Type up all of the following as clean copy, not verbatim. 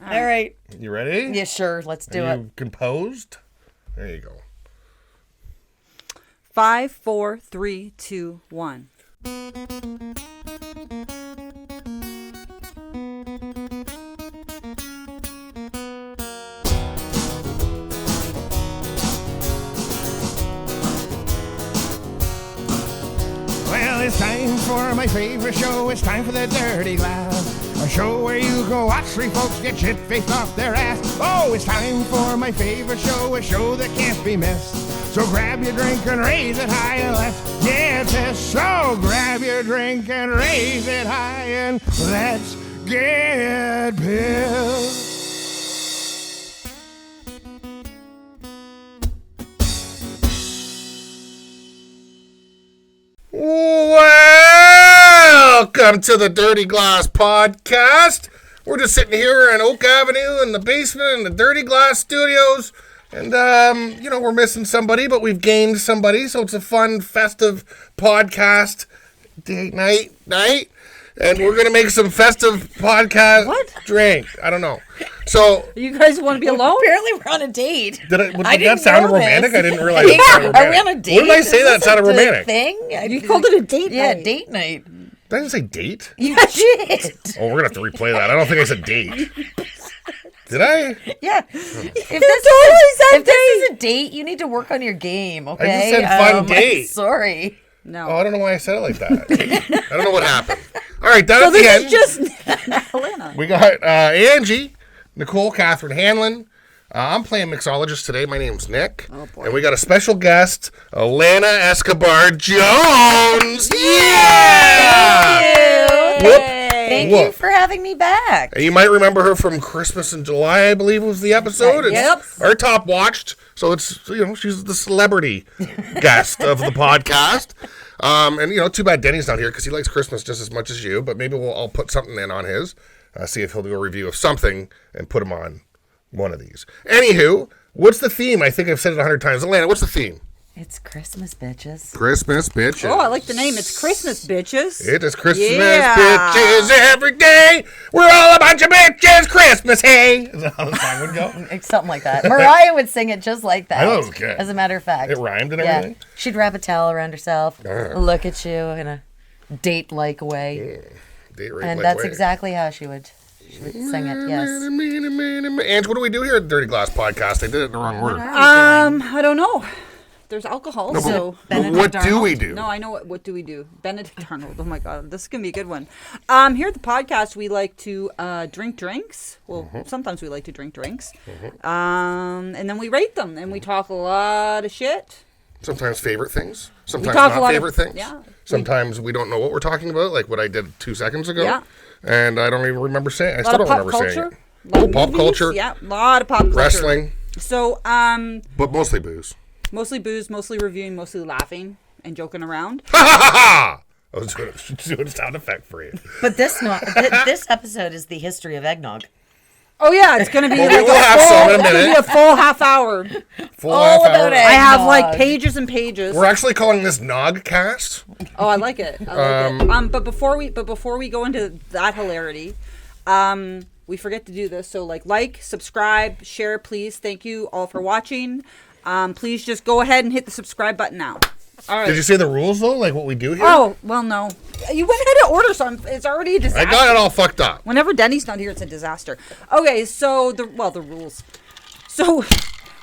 All right. You ready? Yeah, sure. Let's do Are it. you composed? There you go. 5, 4, 3, 2, 1. Well, it's time for my favorite show. It's time for the Dirty Glass. A show where you go watch three folks get shit-faced off their ass. Oh, it's time for my favorite show. A show that can't be missed. So grab your drink and raise it high and let's get this. So grab your drink and raise it high and let's get pissed. Welcome to the Dirty Glass Podcast. We're just sitting here on Oak Avenue in the basement in the Dirty Glass Studios. And, we're missing somebody, but we've gained somebody. So it's a fun, festive podcast date night. And we're going to make some festive podcast drink. I don't know. So You guys want to be alone? Apparently we're on a date. did that sound romantic? I didn't realize it sounded Are we romantic. on a date? What did I say that sounded romantic? Thing? You called it a date Yeah, night. date night. Did I just say date? Yeah, shit. Oh, we're going to have to replay that. I don't think I said date. Did I? Yeah. If this is a date, you need to work on your game, okay? I just said fun date. Sorry. No. Oh, I don't know why I said it like that. I don't know what happened. All right, that So at the this end. is just Alanna. We got Angie, Nicole, Catherine Hanlon. I'm playing mixologist today. My name's Nick. Oh, boy. And we got a special guest, Alanna Escobar Jones. Yeah! Whoop. Thank Whoop. you for having me back. And you might remember her from Christmas in July, I believe was the episode. It's Yep. our top watched. So it's, she's the celebrity guest of the podcast. And, too bad Denny's not here because he likes Christmas just as much as you. But maybe I'll put something in on his, see if he'll do a review of something and put him on one of these. Anywho, what's the theme? I think I've said it 100 times. Alanna, what's the theme? It's Christmas, bitches. Christmas bitches. Oh, I like the name. It's Christmas, bitches. It is Christmas Yeah. bitches every day. We're all a bunch of bitches. Christmas, hey. Is that how the song would go? It's something like that. Mariah would sing it just like that. I know it was good. As a matter of fact. It rhymed and Yeah. everything? She'd wrap a towel around herself, Uh. look at you in a date-like way. Date rape And like that's way. exactly how she would sing it, yes. Ange, what do we do here at the Dirty Glass Podcast? I did it in the wrong order. I don't know. There's alcohol, No, so but what do we do? No, I know what do we do. Benedict Arnold. Oh my God, this is gonna be a good one. Here at the podcast, we like to drink drinks. Well, sometimes we like to drink drinks, and then we rate them, and we talk a lot of shit. Sometimes favorite things. Sometimes talk a not lot of- favorite things. yeah. Sometimes we don't know what we're talking about, like what I did 2 seconds ago. Yeah. And I don't even remember saying. I A still lot don't of pop remember saying culture. it. Lot Oh, of pop movies, culture. Yeah, a lot of pop culture. Wrestling, So, but mostly booze. mostly booze, mostly reviewing, mostly laughing and joking around. Ha ha ha ha! I was doing a sound effect for you. But this episode is the history of eggnog. Oh yeah, it's gonna be Well, like we'll have some in a it's gonna be minute. a full half hour. Full All half about hour. it. I have like Eggnog. pages and pages. We're actually calling this Nogcast. Oh, I like it. I like it. But before we go into that hilarity, we forget to do this. So like, subscribe, share, please. Thank you all for watching. Please just go ahead and hit the subscribe button now. All right. Did you say the rules though? Like what we do here? Oh well, no. You went ahead and ordered some. It's already a disaster. I got it all fucked up. Whenever Denny's not here, it's a disaster. Okay, so the rules. So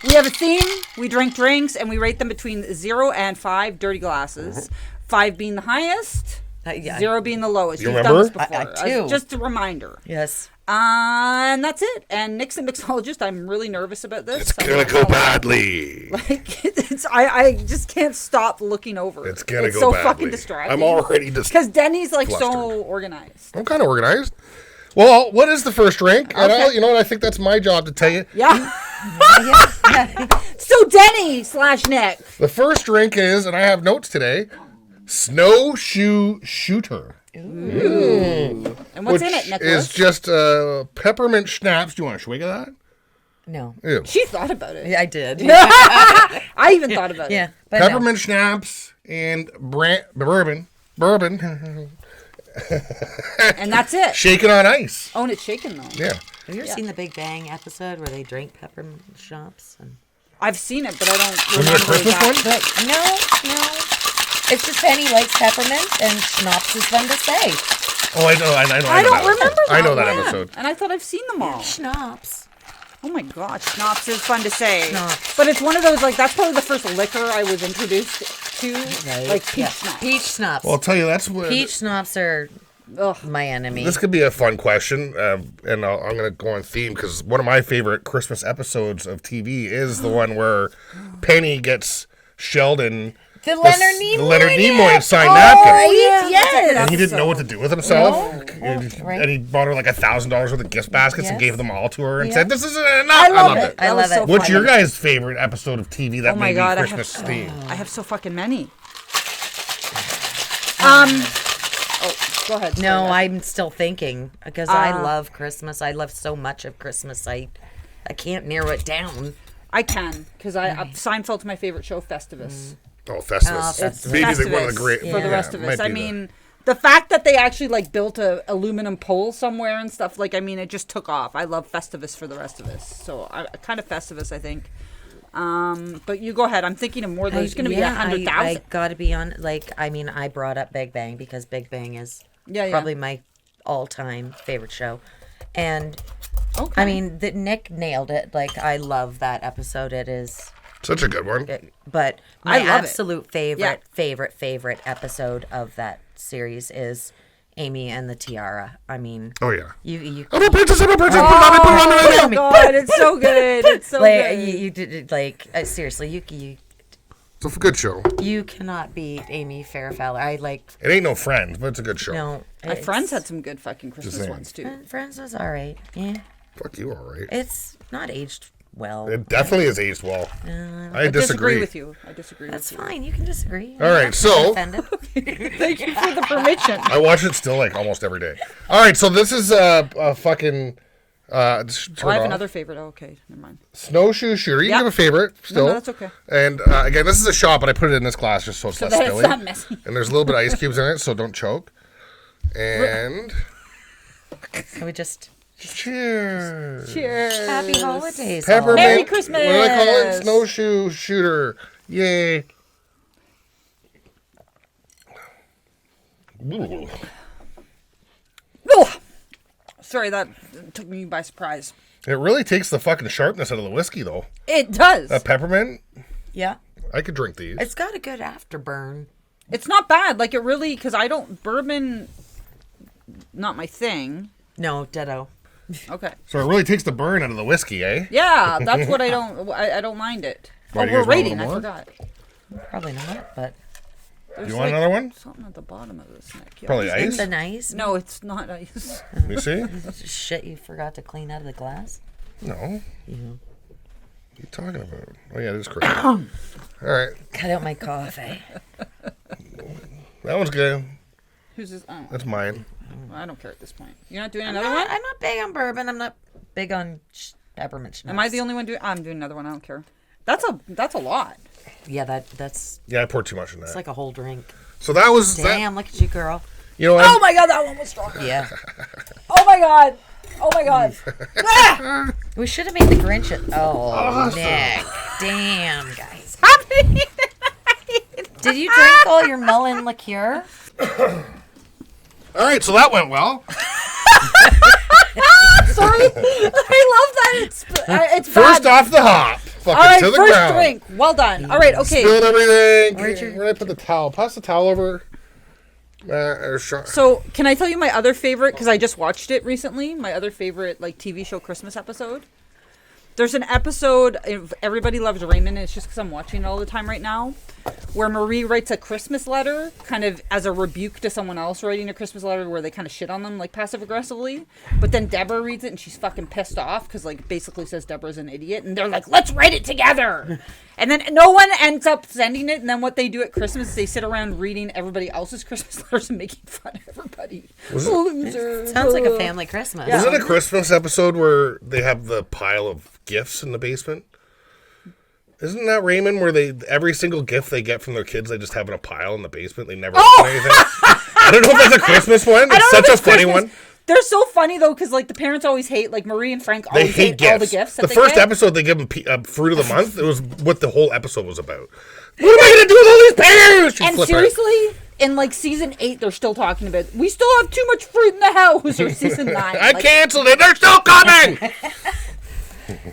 we have a theme. We drink drinks and we rate them between 0 and 5 dirty glasses. 5 being the highest, Yeah. 0 being the lowest. You You've done this remember? before. I do. Just a reminder. Yes. And that's it. And Nick's a mixologist. I'm really nervous about this. It's gonna go badly. Like I just can't stop looking over. It's gonna go so badly. fucking distracting. I'm already because Denny's like so flustered. organized. I'm kind of organized. Well, what is the first drink? And Okay. you know what? I think that's my job to tell you. Yeah. So Denny/Nick. The first drink is, and I have notes today, Snowshoe Shooter. And what's in it, Which Nicholas? is just Peppermint Schnapps. Do you want a swig of that? No. Ew. She thought about it. Yeah, I did. I even thought about it. Yeah. But no. Peppermint Schnapps and Bourbon. And that's it. Shaking on ice. Oh, and it's shaken though. Yeah. Have you ever seen the Big Bang episode where they drink peppermint schnapps? And... I've seen it, but I don't Was it a Christmas one? But no. It's just Penny likes peppermint, and schnapps is fun to say. Oh, I know. I don't remember that. I know that one. episode. And I thought I've seen them all. Schnapps. Oh my god, schnapps is fun to say. Schnapps. But it's one of those, like, that's probably the first liquor I was introduced to. Right. Like peach schnapps. Peach schnapps. Well, I'll tell you, that's what... Peach schnapps are Ugh. my enemy. This could be a fun question, and I'm going to go on theme, because one of my favorite Christmas episodes of TV is the one where Penny gets Sheldon... The Leonard Nimoy. The Leonard Nimoy Yeah. signed Oh, napkin. right? Yes. And he didn't know what to do with himself. No. Right. And he bought her like $1,000 worth of gift baskets and Yes. gave them all to her and Yeah. said, "This isn't enough." I loved love it. I love it. What's your guys' favorite episode of TV that Oh my made god, me Christmas themed? I have so fucking many. Oh, go ahead. No, Sorry. I'm still thinking because I love Christmas. I love so much of Christmas. I can't narrow it down. I can, because Seinfeld's my favorite show, Festivus. Oh, Festivus. Festivus. Maybe Festivus one of the great for the rest of us. might I be mean, the fact that they actually like built a aluminum pole somewhere and stuff, like, I mean, it just took off. I love Festivus for the rest of us. So I kind of Festivus, I think. But you go ahead. I'm thinking of more. There's going to be 100,000. I got to be on. Like, I mean, I brought up Big Bang because Big Bang is probably my all-time favorite show, and Okay. I mean, Nick nailed it. Like, I love that episode. It is. Such a good one. But my I love it. absolute favorite episode of that series is Amy and the Tiara. I mean, Oh, yeah. you I'm a princess, I'm a princess. Oh my god, it's so good. It's so like good. you did like seriously, you It's a good show. you cannot beat Amy Farrah. I like It ain't no Friends, but it's a good show. no. My friends had some good fucking Christmas saying. ones too. Friends was all right. Yeah, Fuck you, all right. it's not aged well. It definitely is aged well. I disagree. with you. I disagree That's with you. fine. You can disagree. All right, so Offended. Thank you for the permission. I watch it still like almost every day. All right, so this is a fucking I have another favorite. Oh, okay, never mind. snowshoe shooter. You Yeah. can have a favorite still. No, that's okay. And again, this is a shot, but I put it in this glass just so it's less that it's spilly. not messy. And there's a little bit of ice cubes in it, so don't choke. And Can we just cheers. Cheers. happy holidays? Peppermint. Merry Christmas. What do I call it? Snowshoe shooter. Yay. Ooh. Oh, sorry, that took me by surprise. It really takes the fucking sharpness out of the whiskey, though. It does. Peppermint, Yeah, I could drink these. it's got a good afterburn. It's not bad. Like, it really, because I don't, bourbon, not my thing. No, ditto. Okay. So it really takes the burn out of the whiskey, eh? Yeah, that's what I don't mind it. Why, Oh, do you we're guys want a rating. I little more? forgot. Probably not, but There's You want another one? Something at the bottom of this neck. Yeah. Probably ice. it's a nice. No, it's not ice. You see? Shit you forgot to clean out of the glass. No. What are you talking about? Oh, yeah, it is correct. All right. Cut out my coffee. That one's good. Who's this? Oh, That's mine. I don't care at this point. You're not doing I'm another one? not big on bourbon. I'm not big on peppermint schnapps. Am I the only one doing? I'm doing another one. I don't care. That's a lot. Yeah, that's Yeah, I poured too much in that. it's like a whole drink. So that was that. Damn, look at you, girl. You know what? Oh my god, that one was stronger. Yeah. Oh my god. Oh my god. We should have made the Grinch. Nick. Damn, guys. Did you drink all your melon liqueur? All right, so that went well. Sorry. I love that. It's First bad. off the hop. Fucking All right, to the first ground. drink. Well done. All right, okay. Spilled everything. Where'd you- Where did I put the towel? Pass the towel over. So, can I tell you my other favorite? Because I just watched it recently. My other favorite, like, TV show Christmas episode. There's an episode of Everybody Loves Raymond. And it's just because I'm watching it all the time right now, where Marie writes a Christmas letter, kind of as a rebuke to someone else writing a Christmas letter, where they kind of shit on them, like, passive aggressively. But then Deborah reads it and she's fucking pissed off because, like, basically says Deborah's an idiot, and they're like, "Let's write it together." And then no one ends up sending it. And then what they do at Christmas is they sit around reading everybody else's Christmas letters and making fun of everybody. Loser. Sounds like a family Christmas. Yeah. Was it a Christmas episode where they have the pile of gifts in the basement? Isn't that Raymond where they every single gift they get from their kids they just have in a pile in the basement? They never open anything. I don't know if that's a Christmas one. It's such a funny one. They're so funny though, because like the parents always hate, like Marie and Frank always hate all the gifts. The first episode they give them fruit of the month. It was what the whole episode was about. What am I gonna do with all these pears? And seriously, in like season 8, they're still talking about we still have too much fruit in the house. Or season 9, I canceled it. They're still coming.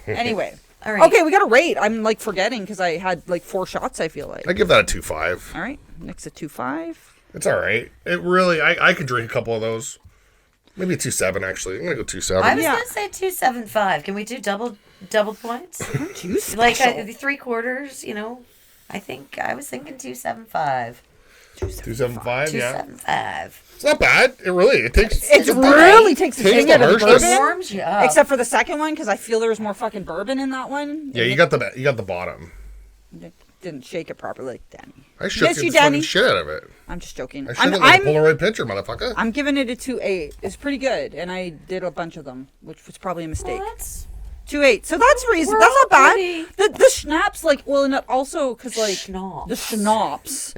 Anyway, all right. Okay, we got to rate. I'm like forgetting because I had like 4 shots. I feel like I give that a 2.5. All right, Nick's a 2.5. It's all right. It really, I could drink a couple of those. Maybe a 2.7 actually. I'm gonna go 2.7. I was gonna say 2.75. Can we do double points? Like 3/4. You know, I was thinking 2.75. 2.75. Yeah. 2.75. It's not bad. It really takes. It really takes a Tastes thing out of the harshness. bourbon. Warms you up. Except for the second one, because I feel there was more fucking bourbon in that one. Yeah, you got the bottom. Didn't shake it properly, like Danny. I shook Yes, the you, fucking Danny. shit out of it. I'm just joking. I shook it like a Polaroid picture, motherfucker. I'm giving it a 2.8. It's pretty good, and I did a bunch of them, which was probably a mistake. Well, that's 2.8. So that's reasonable. That's not bad. The schnapps, like, well, and also because like Schnapps. the schnapps.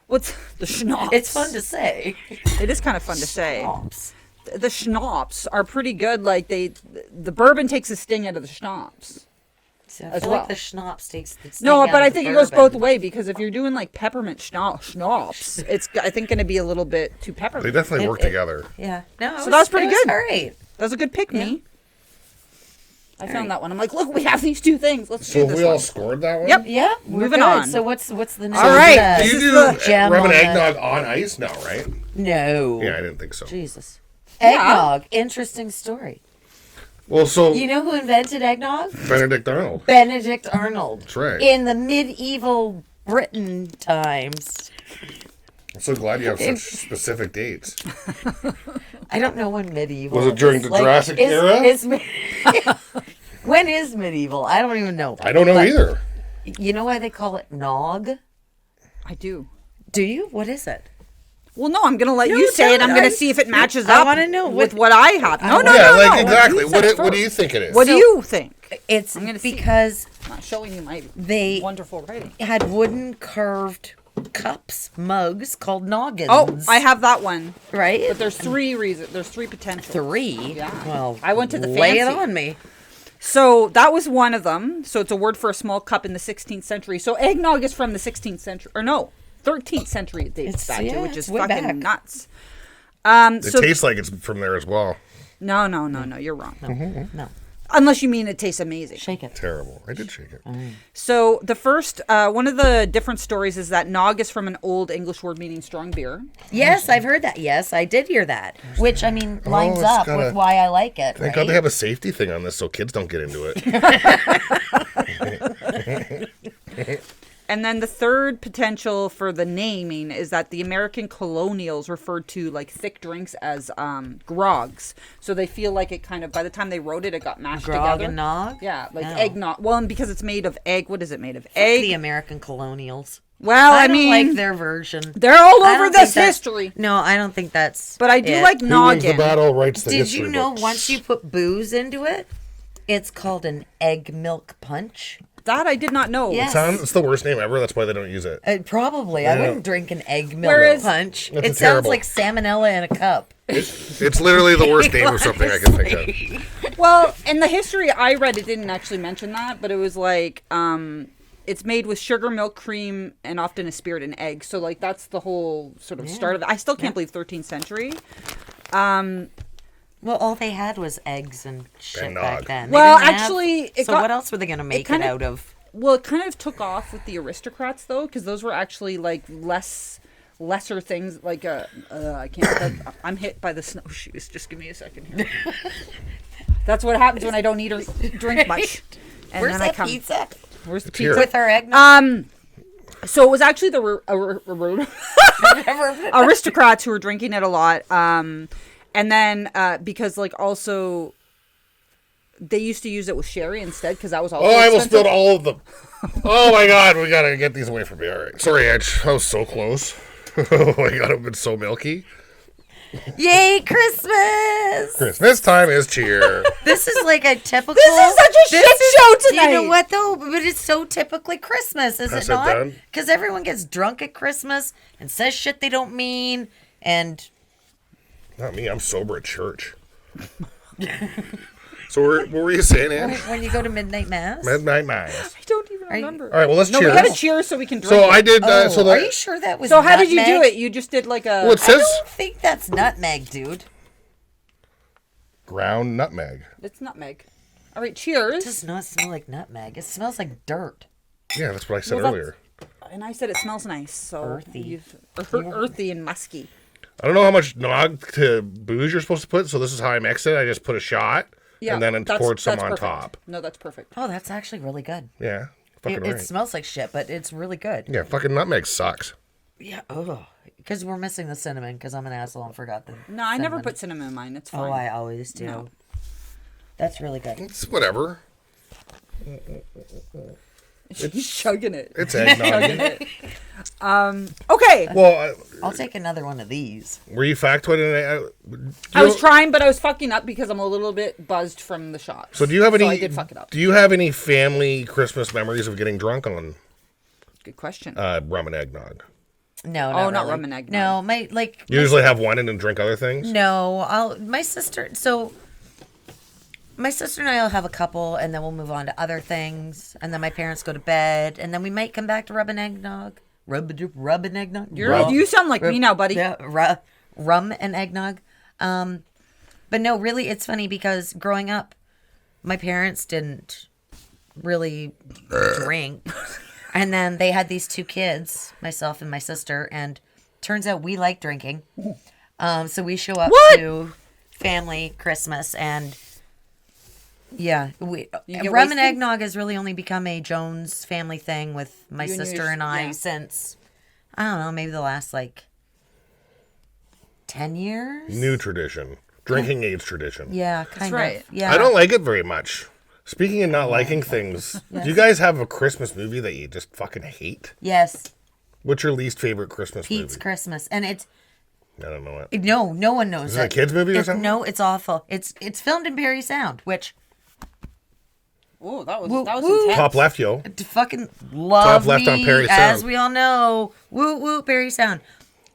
What's the schnapps? it's fun to say. It is kind of fun to say. Schnapps. The schnapps are pretty good. Like the bourbon takes the sting out of the schnapps. So I As feel well. like the schnapps takes the sting No, out but of I the think it goes bourbon. both ways because if you're doing like peppermint schnapps, it's I think going to be a little bit too peppermint. They definitely work together. Yeah. No. So that's pretty good. All right. That was a good pick me. I found that one. I'm like, look, we have these 2 things. Let's So do this we all one. scored that one. Yep. Yeah. Moving good. on. So what's the next? All right. Do you do gem rum and on the- eggnog on ice? No, right? No. Yeah, I didn't think so. Jesus. Eggnog. Interesting story. Well, so You know who invented eggnog? Benedict Arnold. Benedict Arnold. That's right. In the medieval Britain times. I'm so glad you have such specific dates. I don't know when medieval Was it during the Jurassic era? When is medieval? I don't even know. I don't know either. You know why they call it nog? I do. Do you? What is it? Well, no, I'm going to let No, you say it. I'm don't. going to see if it matches I up wanna know with what I have. No, Yeah, no. like exactly. You What said do you first. think it is? What do you think? It's I'm gonna see. because I'm not showing you my they wonderful writing. had wooden carved cups, mugs called noggins. Oh, I have that one. right. But there's 3 reasons. There's 3 potential. 3. Yeah. Well, I went to the lay it fancy. on me. So that was one of them. So it's a word for a small cup in the 16th century. So eggnog is from the 16th century, or no, 13th century it dates back to, which is it's way fucking back. nuts. It So tastes like it's from there as well. no, you're wrong. No, Unless you mean it tastes amazing. shake it. Terrible. I did shake it. So the first, one of the different stories is that nog is from an old English word meaning strong beer. Yes, I've heard that. Yes, I did hear that. Which, I mean, lines it's up gotta- with why I like it. Thank right? God they have a safety thing on this so kids don't get into it. And then the third potential for the naming is that the American colonials referred to like thick drinks as grogs. So they feel like it kind of, by the time they wrote it, it got mashed Grog together. and nog? Yeah, like Oh. eggnog. Well, and because it's made of egg, what is it made of? Fuck Egg. the American colonials. Well, I don't mean, like their version. they're all I over don't this think that's- history. No, I don't think that's. But I do it. like Who wins the noggin. battle writes the Did history you know books. once you put booze into it, it's called an egg milk punch? That I did not know. Yes. It's the worst name ever. That's why they don't use it. Probably. I wouldn't drink an egg milk Whereas- punch. That's It sounds terrible. like salmonella in a cup. It's literally the worst name of something I can think of. Well, in the history I read, it didn't actually mention that, but it was like, it's made with sugar, milk, cream, and often a spirit and egg. So, like, that's the whole sort of start of it. I still can't believe 13th century. Well, all they had was eggs and shit And back nog. then. They Well, didn't have- actually, it so got- what else were they going to make it kinda- out of? Well, it kind of took off with the aristocrats, though, because those were actually, like, lesser things. Like, I can't, I'm hit by the snowshoes. Just give me a second here. That's what happens when I don't eat or drink much. And Where's then that I come. pizza? Where's the here. pizza? With our eggnog? So it was actually the aristocrats who were drinking it a lot. And then because like also they used to use it with sherry instead because that was also Oh, I almost expensive. spilled all of them. Oh my God, we gotta get these away from me. All right, sorry, Edge. I was so close. Oh my God, I've been so milky. Yay, Christmas! Christmas time is cheer. This is like a typical. This is such a shit show tonight. You know what though? But it's so typically Christmas, is Pass it it not? down. Because everyone gets drunk at Christmas and says shit they don't mean And Not me. I'm sober at church. So what were you saying, Ann? when you go to midnight mass. Midnight mass. I don't even remember. All right, well, let's No, cheers. we gotta cheers so we can drink. So I did. Oh, are you sure that was? So how did you nutmeg? do it? You just did like a. Well, it I says don't think that's nutmeg, dude. ground nutmeg. It's nutmeg. All right, It cheers. does not smell like nutmeg. It smells like dirt. Yeah, that's what I said Well, that's- earlier. And I said it smells nice, so Earthy. earthy and musky. I don't know how much nog to booze you're supposed to put, so this is how I mix it. I just put a shot, and then I poured some on perfect. top. No, that's perfect. Oh, that's actually really good. Yeah, fucking It right. smells like shit, but it's really good. Yeah, fucking nutmeg sucks. Yeah. Oh, because we're missing the cinnamon. Because I'm an asshole and forgot the. No, I never cinnamon. put cinnamon in mine. It's fine. Oh, I always do. No. That's really good. It's whatever. She's chugging it. It's eggnog. Okay. Well, I'll take another one of these. were you factoiding? I was trying, but I was fucking up because I'm a little bit buzzed from the shots. So do you have any? So I did fuck it up. Do you have any family Christmas memories of getting drunk on Good question. rum and eggnog? No, Oh, not really. rum and eggnog. No, my like. You usually have one and then drink other things. No, my sister. So my sister and I'll have a couple, and then we'll move on to other things, and then my parents go to bed, and then we might come back to rub and eggnog. Rub and eggnog. You sound like me now, buddy. Yeah, rum and eggnog. But no, really, it's funny because growing up, my parents didn't really drink. And then they had these two kids, myself and my sister, and turns out we like drinking. So we show up to family Christmas, and yeah, You get rum and wasted? eggnog has really only become a Jones family thing with my You and sister yours, and I yeah. since, I don't know, maybe the last like 10 years. New tradition, drinking age tradition. Yeah, kind right. of. Yeah. I don't like it very much. Speaking of not liking things, do you guys have a Christmas movie that you just fucking hate? Yes, What's your least favorite Christmas Pete's movie? Christmas, and it's I don't know it. no one knows Is it a kids movie or It's- something? No, it's awful. It's filmed in Barrie Sound, which Oh, that was Woo, that was woo. intense. Top left, yo. to fucking love Top left me, on Barrie as Sound. we all know. Woo woo, Barrie Sound.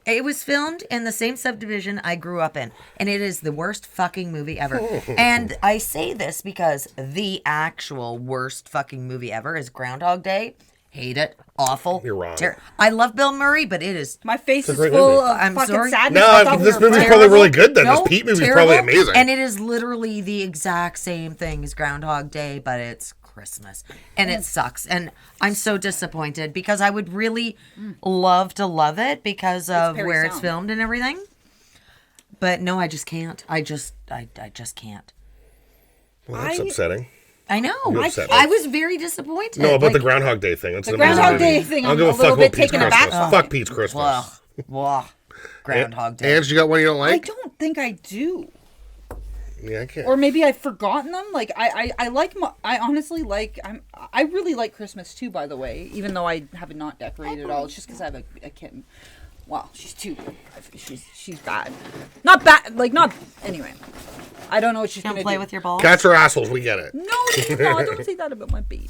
It was filmed in the same subdivision I grew up in, and it is the worst fucking movie ever. And I say this because the actual worst fucking movie ever is Groundhog Day. Hate it. Awful. You're wrong. I love Bill Murray, but it is My face a is great full movie. of I'm fucking sorry. sadness. No, I thought we this were movie's friends. probably really good then. No, This Pete movie's terrible. probably amazing. And it is literally the exact same thing as Groundhog Day, but it's Christmas. And it sucks. And I'm so disappointed because I would really love to love it because of Barrie where it's Sound. filmed and everything. But no, I just can't. I just can't. Well, that's I- upsetting. I know. You're upset. I was very disappointed. No, about Like, the Groundhog Day thing. It's The an amazing Groundhog movie. Day thing, I don't I'm give a a fuck little about bit Pete's taken aback Christmas. by. Fuck Pete's Christmas. Blah. Groundhog Day. Ange, you got one you don't I like? don't think I do. Yeah, I can't. Or maybe I've forgotten them. Like I like I honestly like I really like Christmas too. By the way, even though I have not decorated at all, it's just because I have a kitten. Well, she's two. She's bad. Not bad. Like not. Anyway, I don't know what she's Don't gonna play do. with your balls. Cats are assholes. We get it. No, she's not. Don't say that about my baby.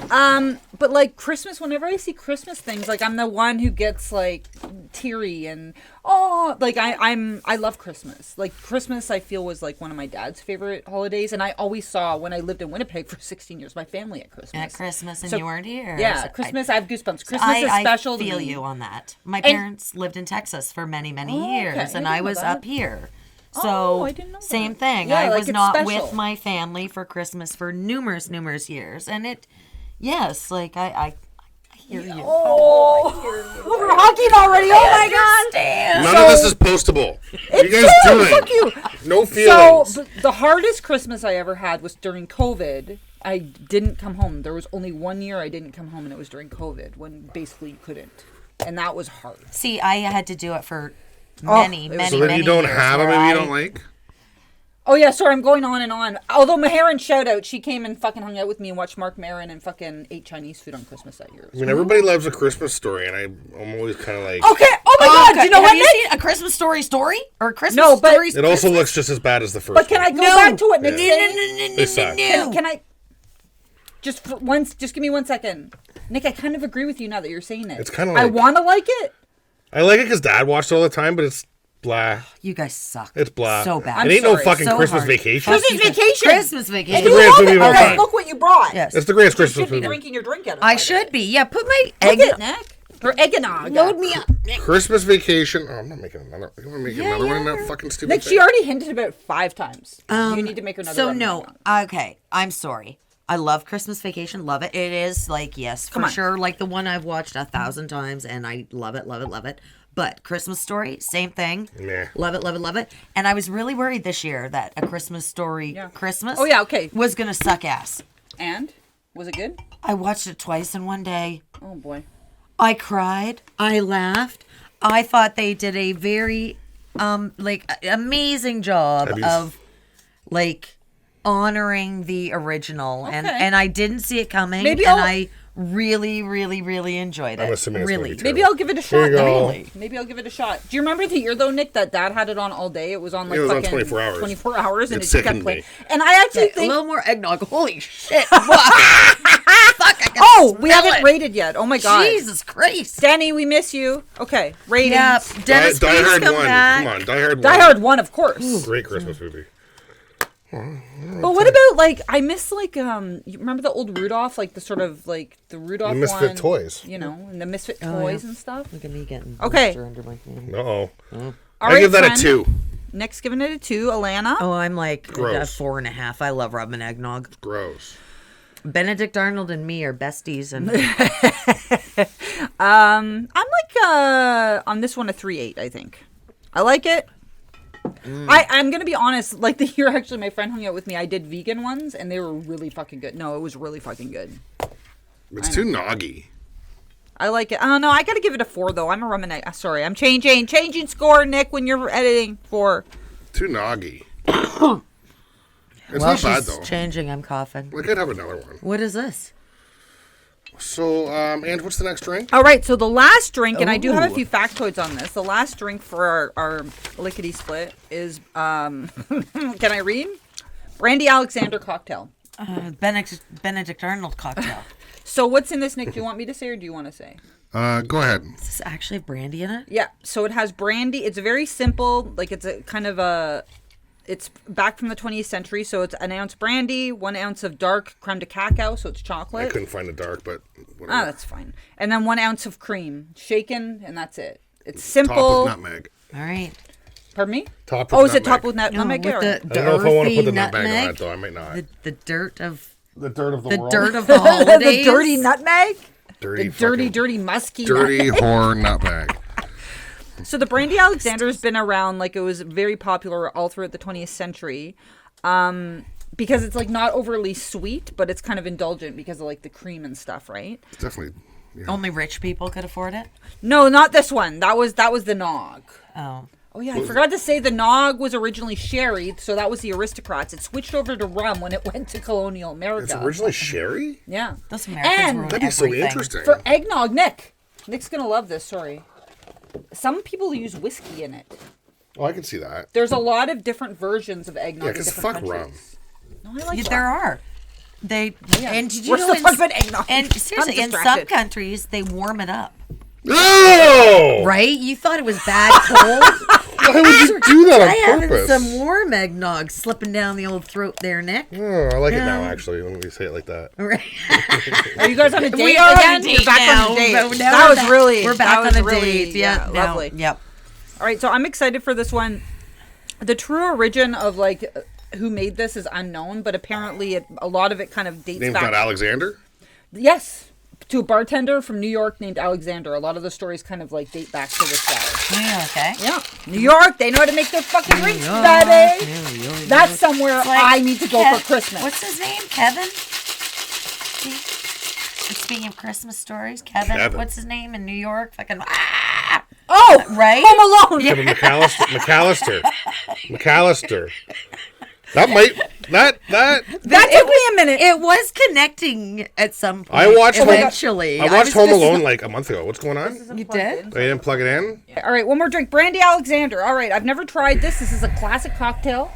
But like Christmas, whenever I see Christmas things, like I'm the one who gets like teary and like I love Christmas. Like Christmas, I feel was like one of my dad's favorite holidays, and I always saw when I lived in Winnipeg for 16 years, my family at Christmas. At Christmas and So- you weren't here. Yeah, So Christmas. I have goosebumps. Christmas I is special to feel me. you on that. My parents lived in Texas for many, many Oh, okay. years, I and didn't I know was that. up here. Oh, So I didn't know same that. thing. Yeah, I like was it's not special. with my family for Christmas for numerous years, and yes, like I hear you. We're hugging already. Oh my god. None of this is postable. What are you guys doing? Fuck you. No So feelings. the hardest Christmas I ever had was during COVID. I didn't come home. There was only 1 year I didn't come home, and it was during COVID when basically you couldn't, and that was hard. See, I had to do it for many it was- years. So then you don't have a movie you don't like? Oh yeah, sorry, I'm going on and on. Although Maharan, shout out, she came and fucking hung out with me and watched Mark Maron and fucking ate Chinese food on Christmas that year. I mean, everybody loves A Christmas Story, and I'm always kind of like... Okay. Oh my god. Do you know Have what? you Nick? seen A Christmas Story or a Christmas No, but- Story? It also looks just as bad as the first But can I one. go back to what Nick said? They suck. Can I? Just for once, just give me 1 second, Nick. I kind of agree with you now that you're saying it. It's kinda I like- want to like it. I like it because Dad watched it all the time, but it's Blah. You guys suck. It's blah. So bad. It ain't no sorry. fucking So Christmas hard. vacation. Christmas vacation. Christmas And vacation. the you greatest love movie it. of all Okay, time. look what you brought. Yes. It's the greatest You Christmas should be movie. drinking your drink out of it. I should be. Yeah, put my Look egg. at Nick. Her eggnog. Load me up. Christmas vacation. Oh, I'm not making another. I'm gonna make another one in that fucking stupid Nick, thing. she already hinted about 5 times. You need to make her another So rum no, eggnog. okay. I'm sorry. I love Christmas Vacation. Love it. It is like yes, Come for on. sure. Like the one I've watched 1,000 times, and I love it, love it, love it. But Christmas Story, same thing. Nah. Love it, love it, love it. And I was really worried this year that A Christmas Story Christmas. Oh, yeah, okay. Was gonna suck ass. And? Was it good? I watched it twice in one day. Oh, boy. I cried. I laughed. I thought they did a very, amazing job of, like, honoring the original, and I didn't see it coming. Maybe and I'll- I really, really, really enjoyed it. I'm assuming it's really. gonna be Maybe I'll give it a shot. you go. Really? Maybe I'll give it a shot. Do you remember the year though, Nick, that Dad had it on all day? It was on like It was on fucking 24 hours. 24 hours, and It it just kept sickened playing. me. And I actually A think, little more eggnog. Holy shit! Fuck! I can oh, we smell haven't it. rated yet. Oh my God, Jesus Christ! Danny, we miss you. Okay, ratings. Yeah, Dennis, Die please Hard come 1. back. Come on, Die Hard 1. Die Hard 1, of course. Great Christmas movie. But what about like I miss like you remember the old Rudolph, like the sort of like the Rudolph The Misfit one, toys. you know, and the Misfit Oh, toys yeah. and stuff. Look at me getting Okay. moisture under my hand. Uh-oh. All I right, give that friend. a 2. Nick's giving it a 2. Alana. Oh, I'm like a Gross. 4.5. I love rum and eggnog. Gross. Benedict Arnold and me are besties, and I'm like on this one a 3.8. I think I like it. I'm gonna be honest. Like the year actually, my friend hung out with me. I did vegan ones, and they were really fucking good. No, it was really fucking good. It's too noggy. I like it. I don't know. I gotta give it a 4 though. I'm a rum and egg. Sorry, I'm changing score, Nick. When you're editing 4. Too noggy. It's well, not bad she's though. changing. I'm coughing. We could have another one. What is this? So, and what's the next drink? All right, so the last drink, and I do have a Ooh. few factoids on this. The last drink for our lickety split is, can I read? Brandy Alexander cocktail. Benedict Arnold cocktail. So what's in this, Nick? Do you want me to say or do you want to say? Go ahead. Is this actually have brandy in it? Yeah, so it has brandy. It's very simple. Like it's a kind of a, it's back from the 20th century. So it's an ounce brandy, 1 ounce of dark creme de cacao. So it's I chocolate. couldn't find the dark, but whatever. Ah, that's fine. And then 1 ounce of cream, shaken, and that's it. It's Top simple. with nutmeg. All right. Pardon me? Top Oh, with is it top nutmeg. with nutmeg? with All the, right. I don't know if I want to earthy put the nutmeg on nutmeg, it, though. I might not. the dirt of The dirt of the the world. dirt of the holidays. The dirty nutmeg? Dirty, Dirty, musky dirty whore nutmeg. So the Brandy Alexander has been around, like it was very popular all throughout the 20th century. Because it's like not overly sweet, but it's kind of indulgent because of like the cream and stuff, right? It's definitely. Yeah. Only rich people could afford it. No, not this one. That was the nog. Oh, Oh yeah, I forgot to say the nog was originally sherry, so that was the aristocrats. It switched over to rum when it went to colonial America. It's originally sherry? Yeah. those Americans And- ruin That'd be so everything. interesting. For eggnog, Nick's gonna love this. Sorry. Some people use whiskey in it. Oh, I can see that. There's a lot of different versions of eggnog. Yeah, in 'cause different fuck rum. countries. No, I like Yeah, rum. there are. They and did you We're know still in, talking about eggnog. and seriously, I'm in some distracted. countries they warm it up. Oh! Right? You thought it was bad cold. Why would you do that I on having purpose? some warm eggnog slipping down the old throat there, Nick. Oh, I like it now, actually, when we say it like that. Right. Are you guys on a date We are on a again? date You're back now. on a date. No, now That we're was back- really. We're that back was on a really, date. Yeah, no, lovely. Yep. All right, so I'm excited for this one. The true origin of like who made this is unknown, but apparently a lot of it kind of dates Name's back. not Alexander? Yes, to a bartender from New York named Alexander. A lot of the stories kind of like date back to this guy. Yeah, okay. Yeah, New York. They know how to make their fucking drinks, baby. That's somewhere It's like I need to go for Christmas. What's his name? Kevin? Speaking of Christmas stories, Kevin. What's his name in New York? Fucking Oh, right? Home Alone. Kevin McAllister. That might that That took me a minute. It was connecting at some point. I watched eventually. I watched was Home just- Alone like a month ago. What's going on? You did? I didn't plug it in. All right, one more drink. Brandy Alexander. All right, I've never tried this. This is a classic cocktail.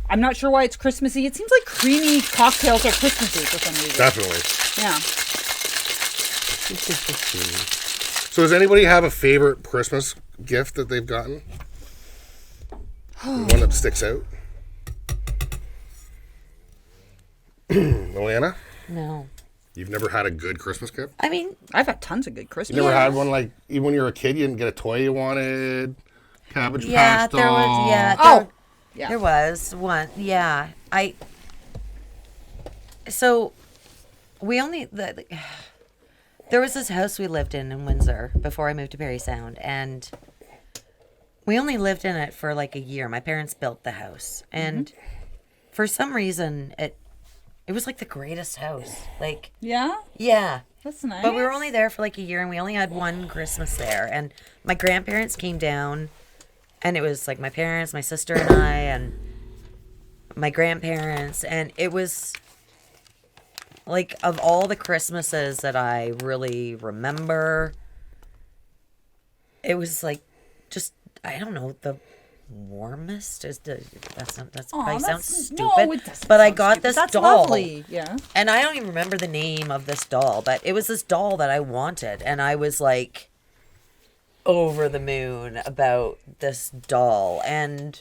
I'm not sure why it's Christmassy. It seems like creamy cocktails are Christmassy for some reason. Definitely. Yeah. So does anybody have a favorite Christmas gift that they've gotten? One that sticks out. Alanna, No. you've never had a good Christmas gift? I mean, I've had tons of good Christmas. You never had one like, even when you were a kid, you didn't get a toy you wanted? Cabbage yeah, Patch there was, doll? yeah. Oh, yeah. There was one. Yeah. So we only, there was this house we lived in Windsor before I moved to Parry Sound, and we only lived in it for like a year. My parents built the house, and for some reason it was like the greatest house. Like, Yeah? yeah. That's nice. But we were only there for like a year, and we only had one Christmas there. And my grandparents came down, and it was like my parents, my sister, and I, and my grandparents. And it was like, of all the Christmases that I really remember, it was like, just, I don't know, the warmest is that's probably sounds stupid. No, it doesn't but I sound got stupid. this That's doll. lovely. Yeah. And I don't even remember the name of this doll, but it was this doll that I wanted. And I was like over the moon about this doll. And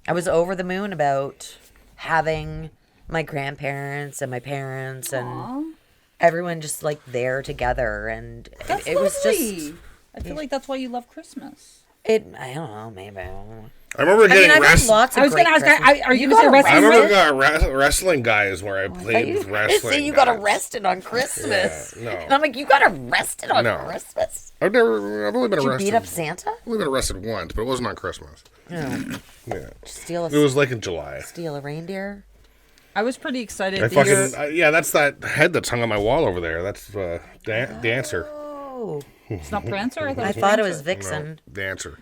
I was over the moon about having my grandparents and my parents and everyone just like there together. And That's it was lovely. just, I feel like that's why you love Christmas. I don't know, maybe. I don't know. I remember getting I've had wrestling. lots of I was great going to ask, Christmas- are you got going to say I wrestling? remember got wrestling guys where I played with wrestling. Say you got guys. arrested on Christmas. Yeah, no. And I'm like, you got arrested on No. Christmas? I've only been Did you arrested. beat up Santa? I've only been arrested once, but it wasn't on Christmas. No. Yeah. Steal It was like in July. a reindeer? I was pretty excited. I to hear- fucking, yeah, that's that head that's hung on my wall over there. That's Dancer. Oh. It's not Prancer? I thought it was Vixen. No, Dancer.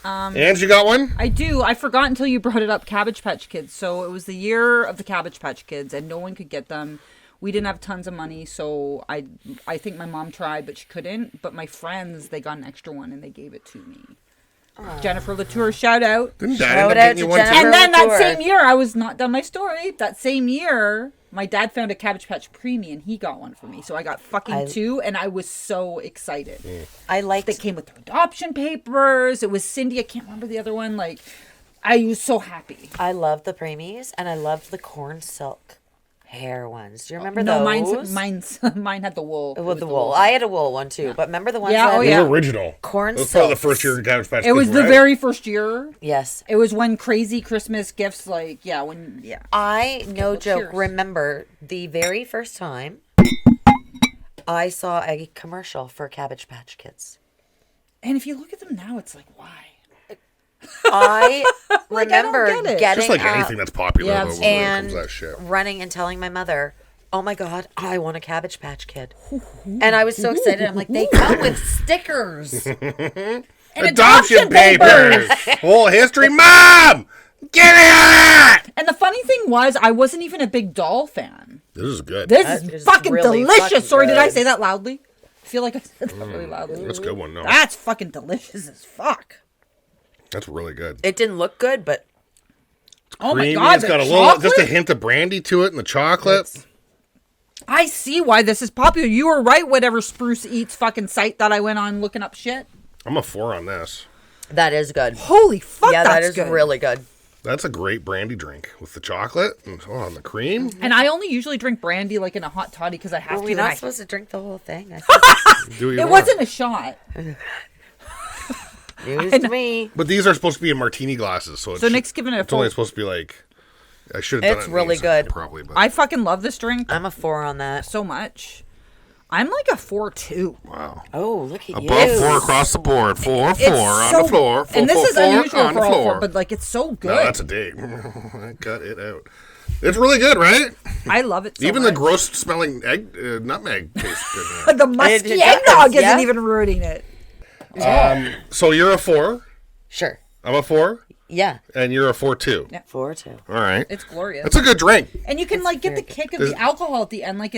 And you got one? I do. I forgot until you brought it up, Cabbage Patch Kids. So it was the year of the Cabbage Patch Kids, and no one could get them. We didn't have tons of money, so I think my mom tried, but she couldn't. But my friends, they got an extra one, and they gave it to me. Jennifer Latour, shout out. Didn't Shout Dad end up out getting to you one Jennifer. too? And then that Latour. same year, I was not done my story. That same year, my dad found a Cabbage Patch Preemie, and he got one for me. So I got fucking two, and I was so excited. I liked They came with their adoption papers. It was Cindy. I can't remember the other one. Like, I was so happy. I loved the preemies, and I loved the corn silk hair ones. Do you remember No, those? mine had the wool. It With was the wool. I had a wool one too, but remember the ones Yeah, that oh, It yeah. was original. Corn It was probably the silks. first year Cabbage Patch It was Kids the were out. very first year. Yes. It was when crazy Christmas gifts, like, yeah, when, yeah. I, no joke, cheers. remember the very first time I saw a commercial for Cabbage Patch Kids. And if you look at them now, it's like, why? I Like, I don't remember get it. getting Just like up anything that's popular, Yeah, though, it's when it and comes to that shit. running and telling my mother, oh my God, I want a Cabbage Patch Kid. And I was so excited. I'm like, they come with stickers. And Adoption papers! Whole history. Mom! Get it! And the funny thing was, I wasn't even a big doll fan. This is good. This That is is fucking really delicious. fucking Sorry, did I good. say that loudly? I feel like I said that really loudly. That's a good one, no. That's fucking delicious as fuck. That's really good. It didn't look good, but Oh my Creamy. God, It's the got a little, chocolate? just a hint of brandy to it and the chocolate. I see why this is popular. You were right, whatever Spruce Eats fucking site that I went on looking up shit. I'm a 4 on this. that is good. Holy fuck, Yeah, that's that is good. really good. That's a great brandy drink with the chocolate and the cream. And I only usually drink brandy like in a hot toddy because I have Were to. we and not I- supposed to drink the whole thing? I thought Do what you it want. wasn't a shot. news to me. But these are supposed to be in martini glasses, so it's, So Nick's giving it a it's only full. supposed to be like. I should have done It's it. really names good. Probably, but I fucking love this drink I'm a 4 on that. so much. I'm like a 4-2. wow. Oh, look at Above you. 4 across the board. 4 It's on so- the floor. 4 and this is 4 unusual on for the all floor. four, but like it's so good. No, that's a date. I cut it out. It's really good, right? I love it so Even much. the gross smelling egg nutmeg tastes good. The musky It does, eggnog yeah. isn't even ruining it. So you're a 4. Sure. I'm a 4, Yeah. and you're a 4 too. Yeah. 4 too. All right. It's glorious. That's a good drink. And you can like get the very kick of Is- the alcohol at the end. Like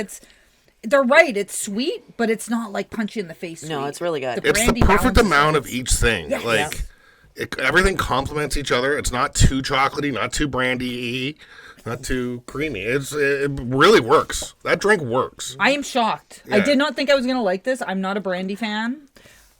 they're right. It's sweet, but it's not like punchy in the face. No, sweet. it's really good. The It's the brandy perfect balances amount it. of each thing. Yeah. Like everything complements each other. It's not too chocolatey, not too brandy, not too creamy. It really works. That drink works. I am shocked. I Yeah. did not think I was gonna like this. I'm not a brandy fan.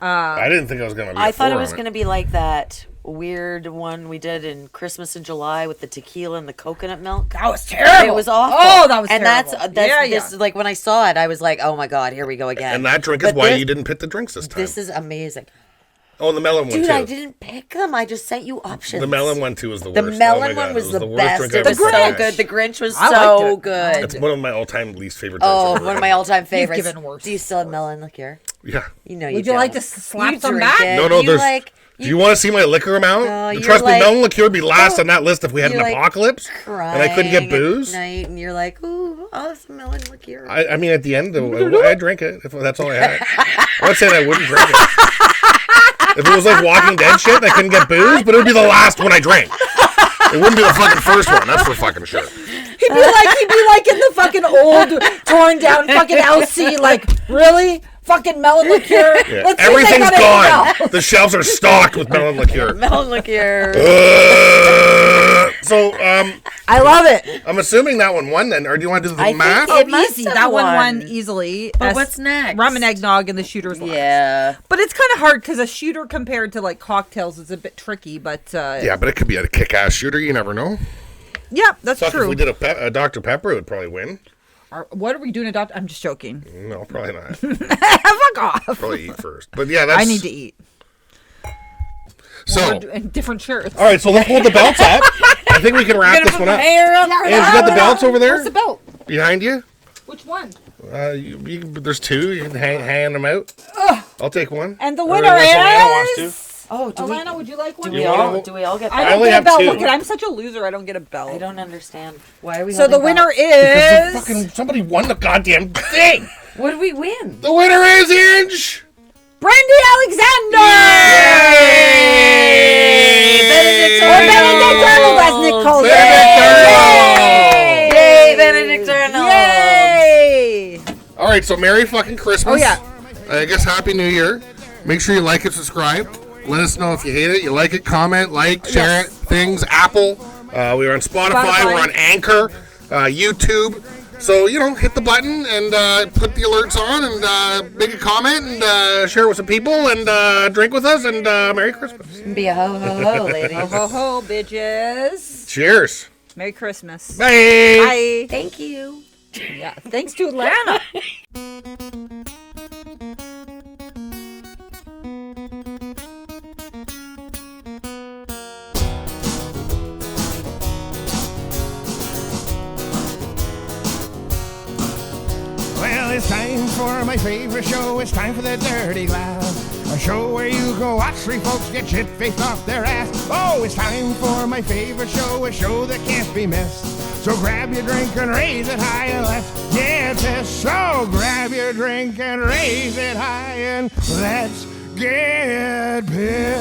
I didn't think I was gonna be. I a thought it 4 was on going to be like that weird one we did in Christmas in July with the tequila and the coconut milk. That was terrible. It was awful. Oh, that was and terrible. This is like when I saw it, I was like, oh my God, here we go again. And that drink is why you didn't pick the drinks this time. This is amazing. Oh, and the melon one Dude, too. I didn't pick them. I just sent you options. The melon one too was the The worst. melon Oh my one God, was the worst best. drink It I've was ever so had. good. The Grinch was I so liked it. good. It's one of my all-time least favorite drinks. Oh, I've ever one of had. my all-time favorites. given worse. Do you still have melon liqueur? Yeah. You know Would you you like don't. to slap You some drink back? it. No, You there's. like, Do you want to see my liquor amount? you're Trust me, like- melon liqueur would be last on that list if we had an you're like apocalypse and I couldn't get crying booze. at night, and you're like, ooh, I'll have some melon liqueur. I mean, at the end, I'd drink it if that's all I had. I'm not saying I wouldn't drink it. If it was like Walking Dead shit and I couldn't get booze, but it would be the last one I drank. It wouldn't be the fucking first one, that's for fucking sure. He'd be like in the fucking old, torn down fucking LC. Like, really? Fucking melon liqueur? Yeah. Let's see if they Everything's got anything gone. else. The shelves are stocked with melon liqueur. melon liqueur. So, I love it. I'm assuming that one won then, or do you want to do the I think math? it must Easy. have That one won. won easily. But what's next? Rum and eggnog and the shooter's last. Yeah. But it's kind of hard because a shooter compared to like cocktails is a bit tricky. But Yeah, but it could be a kick-ass shooter. You never know. yeah, that's Fuck, true. if we did a Dr. Pepper, it would probably win. What are we doing about? I'm just joking. No, probably not. Fuck off. Probably eat first. But yeah, that's... I need to eat. So, In different shirts. all right, so let's hold the belts up. I think we can wrap this one up. And you got the belts over there? Where's the belt? Behind you? Which one? There's two. You can hand them out. I'll take one. And the Or winner unless Alanna wants to. is. Oh, do Alanna, would you like one? we You all want- do we all get? I I don't only get a have belt. two. Look, I'm such a loser. I don't get a belt. I don't understand. Why are we? So the holding winner belts? is. Fucking somebody won the goddamn thing. What did we win? The winner is Inge. Brandy Alexander! Benedict Or Benedict Arnold, as Nick calls it. Yay, Benedict Arnold! Yay! All right, so Merry fucking Christmas. Oh, yeah. I guess Happy New Year. Make sure you like it, subscribe. Let us know if you hate it, you like it, comment, share it, things, Apple. We're on Spotify, we're on Anchor, YouTube. So, hit the button and put the alerts on and make a comment and share it with some people and drink with us and Merry Christmas. Be a ho ho ho, lady. Ho ho ho, bitches. Cheers. Merry Christmas. Bye. Bye. Thank you. Yeah, thanks to Atlanta. Well, it's time for my favorite show. It's time for the Dirty Glass. A show where you go watch three folks get shit-faced off their ass. Oh, it's time for my favorite show. A show that can't be missed. So grab your drink and raise it high and let's get pissed. So grab your drink and raise it high and let's get pissed.